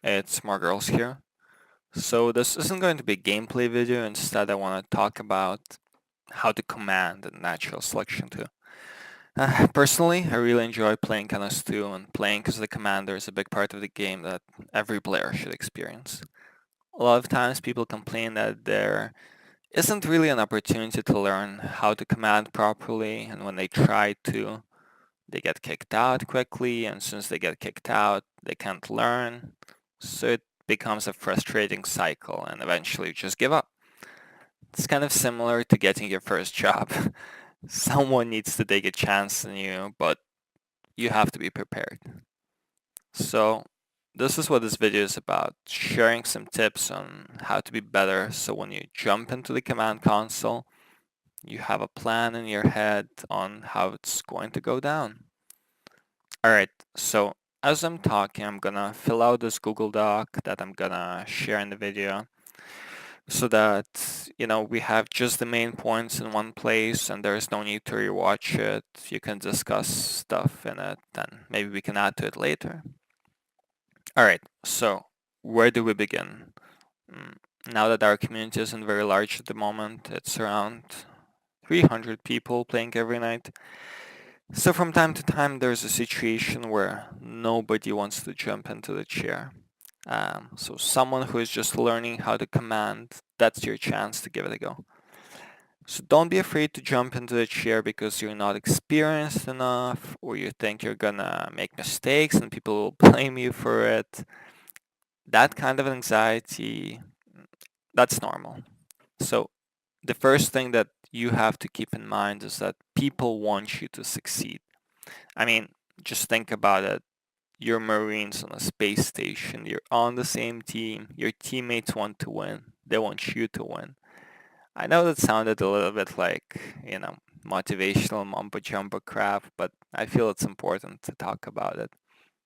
It's more girls here. So this isn't going to be a gameplay video. Instead, I want to talk about how to command a natural selection tool. Personally, I really enjoy playing Canis 2, and playing as the commander is a big part of the game that every player should experience. A lot of times people complain that there isn't really an opportunity to learn how to command properly, and when they try to, they get kicked out quickly, and since they get kicked out, they can't learn. So it becomes a frustrating cycle, and eventually you just give up. It's kind of similar to getting your first job. Someone needs to take a chance on you, but you have to be prepared. So this is what this video is about, sharing some tips on how to be better so when you jump into the command console, you have a plan in your head on how it's going to go down. Alright, so as I'm talking, I'm gonna fill out this Google Doc that I'm gonna share in the video so that, we have just the main points in one place and there's no need to rewatch it. You can discuss stuff in it and maybe we can add to it later. Alright, so where do we begin? Mm, Now that our community isn't very large at the moment, it's around 300 people playing every night. So from time to time, there's a situation where nobody wants to jump into the chair. So someone who is just learning how to command, that's your chance to give it a go. So don't be afraid to jump into the chair because you're not experienced enough or you think you're gonna make mistakes and people will blame you for it. That kind of anxiety, that's normal. So the first thing that you have to keep in mind is that people want you to succeed. I mean, just think about it. You're Marines on a space station. You're on the same team. Your teammates want to win. They want you to win. I know that sounded a little bit like, motivational mumbo jumbo crap, but I feel it's important to talk about it.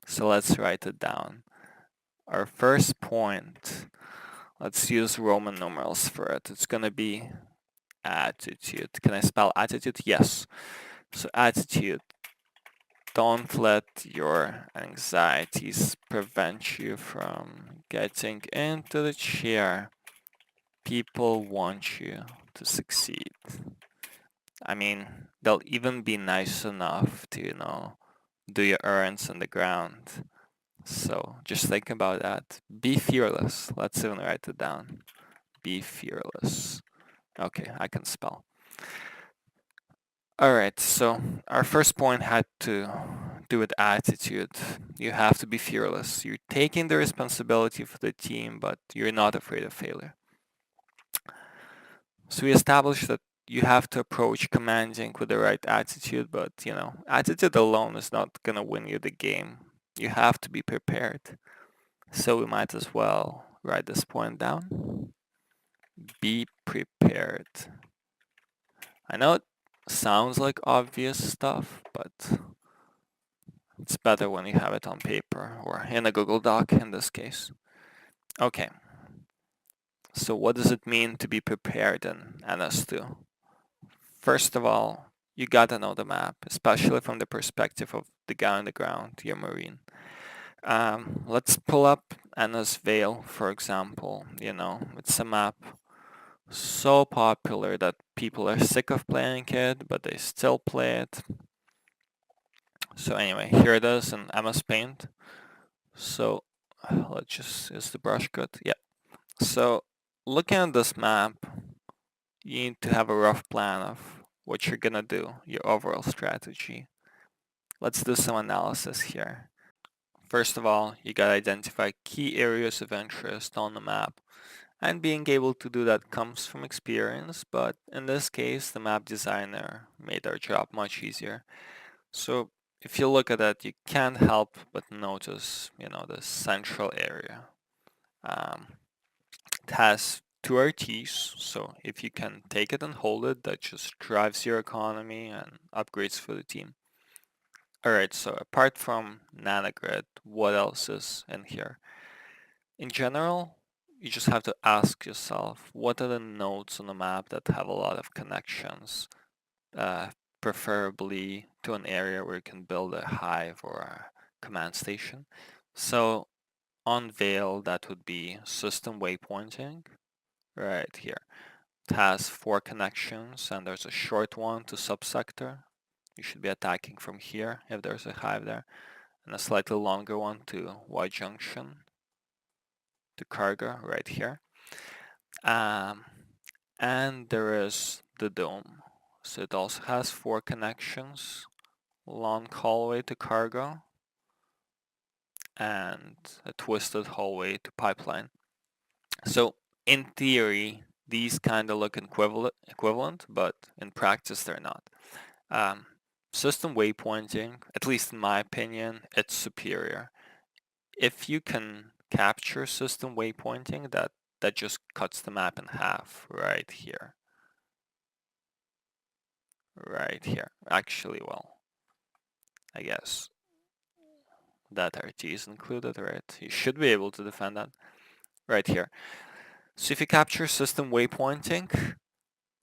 So let's write it down. Our first point, let's use Roman numerals for it. It's gonna be attitude. Can I spell attitude? Yes. So attitude. Don't let your anxieties prevent you from getting into the chair. People want you to succeed. I mean, they'll even be nice enough to, do your errands on the ground. So just think about that. Be fearless. Let's even write it down. Be fearless. Okay, I can spell. Alright, so our first point had to do with attitude. You have to be fearless. You're taking the responsibility for the team, but you're not afraid of failure. So we established that you have to approach commanding with the right attitude, but attitude alone is not gonna win you the game. You have to be prepared. So we might as well write this point down. Be prepared. I know it sounds like obvious stuff, but it's better when you have it on paper or in a Google Doc in this case. Okay, so what does it mean to be prepared in NS2? First of all, you gotta know the map, especially from the perspective of the guy on the ground, your Marine. Let's pull up NS Vale, for example. It's a map so popular that people are sick of playing it, but they still play it. So anyway, here it is in MS Paint. So let's just use the brush cut. Yeah. So looking at this map, you need to have a rough plan of what you're gonna do, your overall strategy. Let's do some analysis here. First of all, you gotta identify key areas of interest on the map. And being able to do that comes from experience, but in this case, the map designer made our job much easier. So if you look at it, you can't help but notice, the central area. Um, it has two RTs, so if you can take it and hold it, that just drives your economy and upgrades for the team. Alright, so apart from Nanogrid, what else is in here? In general, you just have to ask yourself, what are the nodes on the map that have a lot of connections, uh, preferably to an area where you can build a hive or a command station. So on Veil, that would be system waypointing right here. It has 4 connections and there's a short one to subsector. You should be attacking from here if there's a hive there, and a slightly longer one to Y junction to cargo right here. And there is the dome. So it also has 4 connections, long hallway to cargo, and a twisted hallway to pipeline. So in theory, these kind of look equivalent, but in practice they're not. System waypointing, at least in my opinion, it's superior. If you can capture system waypointing, that just cuts the map in half right here. Right here. Actually, well, I guess that RT is included, right? You should be able to defend that right here. So if you capture system waypointing,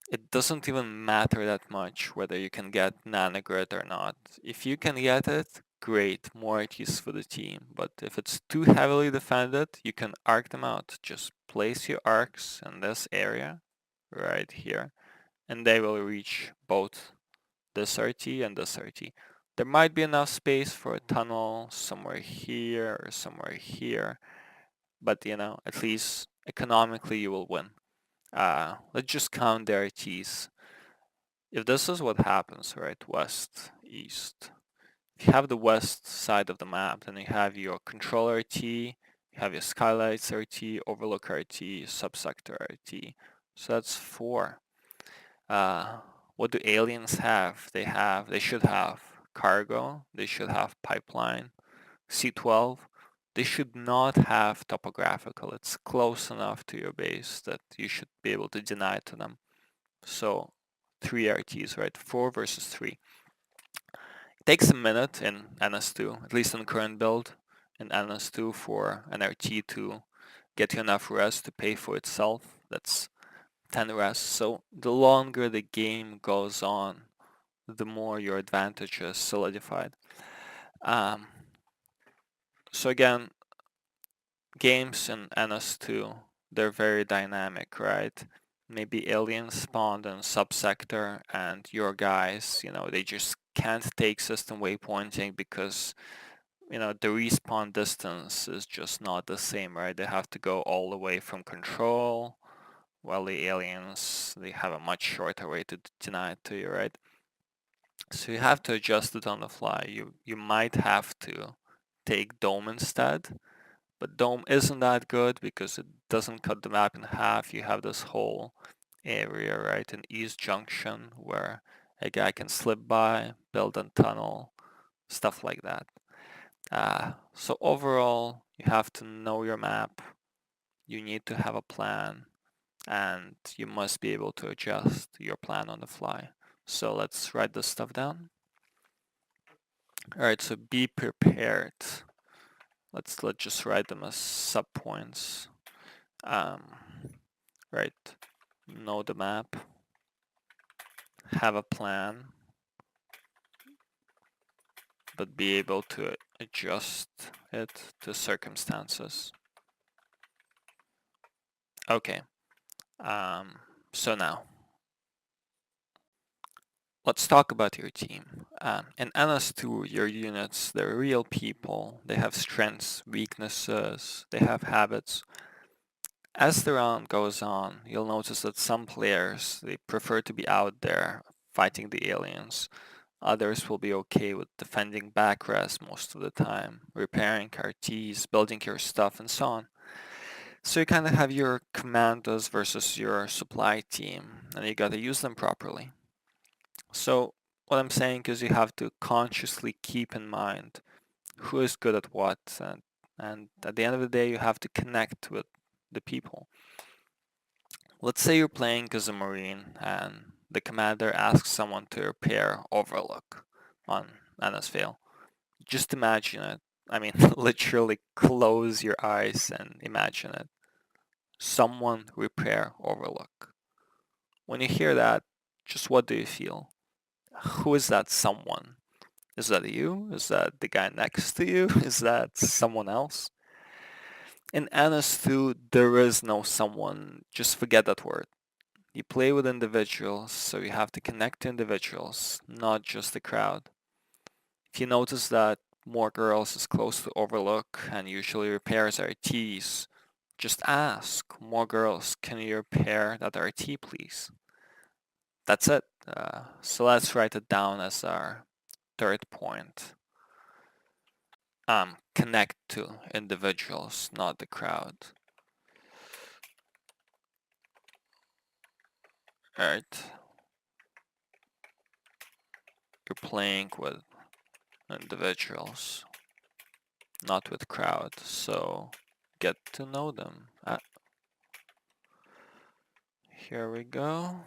it doesn't even matter that much whether you can get Nanogrid or not. If you can get it, great, more RTs for the team. But if it's too heavily defended, you can arc them out. Just place your arcs in this area, right here, and they will reach both this RT and this RT. There might be enough space for a tunnel somewhere here or somewhere here, but at least economically you will win. Let's just count the RTs. If this is what happens, right, west, east, if you have the west side of the map, then you have your control RT, you have your skylights RT, overlook RT, subsector RT. So that's 4. What do aliens have? They should have cargo, they should have pipeline, C12. They should not have topographical. It's close enough to your base that you should be able to deny it to them. So 3 RTs, right? 4 versus 3. It takes a minute in NS2, at least in the current build, in NS2 for an RT to get you enough res to pay for itself. That's 10 res. So the longer the game goes on, the more your advantage is solidified. So again, games in NS2, they're very dynamic, right? Maybe aliens spawned in subsector and your guys, they just can't take system waypointing because, the respawn distance is just not the same, right? They have to go all the way from control, while the aliens, they have a much shorter way to deny it to you, right? So you have to adjust it on the fly. You might have to take Dome instead, but Dome isn't that good because it doesn't cut the map in half. You have this whole area, right, in East Junction where a guy can slip by, build a tunnel, stuff like that. So overall, you have to know your map, you need to have a plan, and you must be able to adjust your plan on the fly. So let's write this stuff down. Alright, so be prepared. Let's just write them as subpoints. Right, know the map, have a plan, but be able to adjust it to circumstances. Okay, so now let's talk about your team. In NS2, your units, they're real people. They have strengths, weaknesses, they have habits. As the round goes on, you'll notice that some players, they prefer to be out there fighting the aliens. Others will be okay with defending back res most of the time, repairing RTs, building your stuff, and so on. So you kind of have your commandos versus your supply team, and you gotta use them properly. So what I'm saying is you have to consciously keep in mind who is good at what, and at the end of the day you have to connect with the people. Let's say you're playing as a Marine and the commander asks someone to repair Overlook on NS Just imagine it. I mean, literally close your eyes and imagine it. Someone repair Overlook. When you hear that, just what do you feel? Who is that someone? Is that you? Is that the guy next to you? Is that someone else? In NS2, there is no someone. Just forget that word. You play with individuals, so you have to connect to individuals, not just the crowd. If you notice that more girls is close to Overlook and usually repairs RTs, just ask more girls, can you repair that RT please? That's it. So let's write it down as our third point. Connect to individuals, not the crowd. Right? You're playing with individuals, not with crowd, so get to know them. Here we go.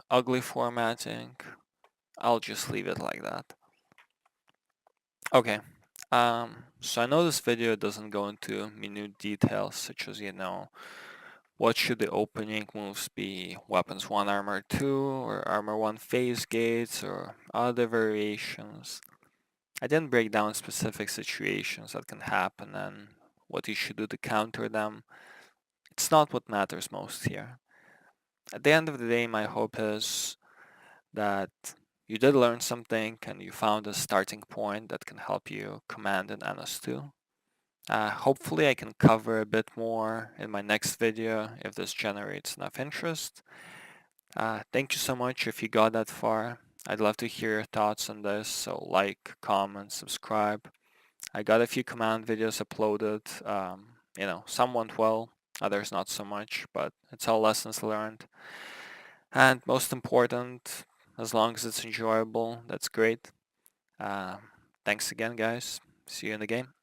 Ugly formatting. I'll just leave it like that. Okay. So I know this video doesn't go into minute details such as, what should the opening moves be? Weapons 1, armor 2, or armor 1 phase gates, or other variations. I didn't break down specific situations that can happen and what you should do to counter them. It's not what matters most here. At the end of the day, my hope is that you did learn something and you found a starting point that can help you command in NS2. Hopefully I can cover a bit more in my next video if this generates enough interest. Thank you so much if you got that far. I'd love to hear your thoughts on this, so like, comment, subscribe. I got a few command videos uploaded. Some went well, others not so much, but it's all lessons learned. And most important, as long as it's enjoyable, that's great. Thanks again, guys. See you in the game.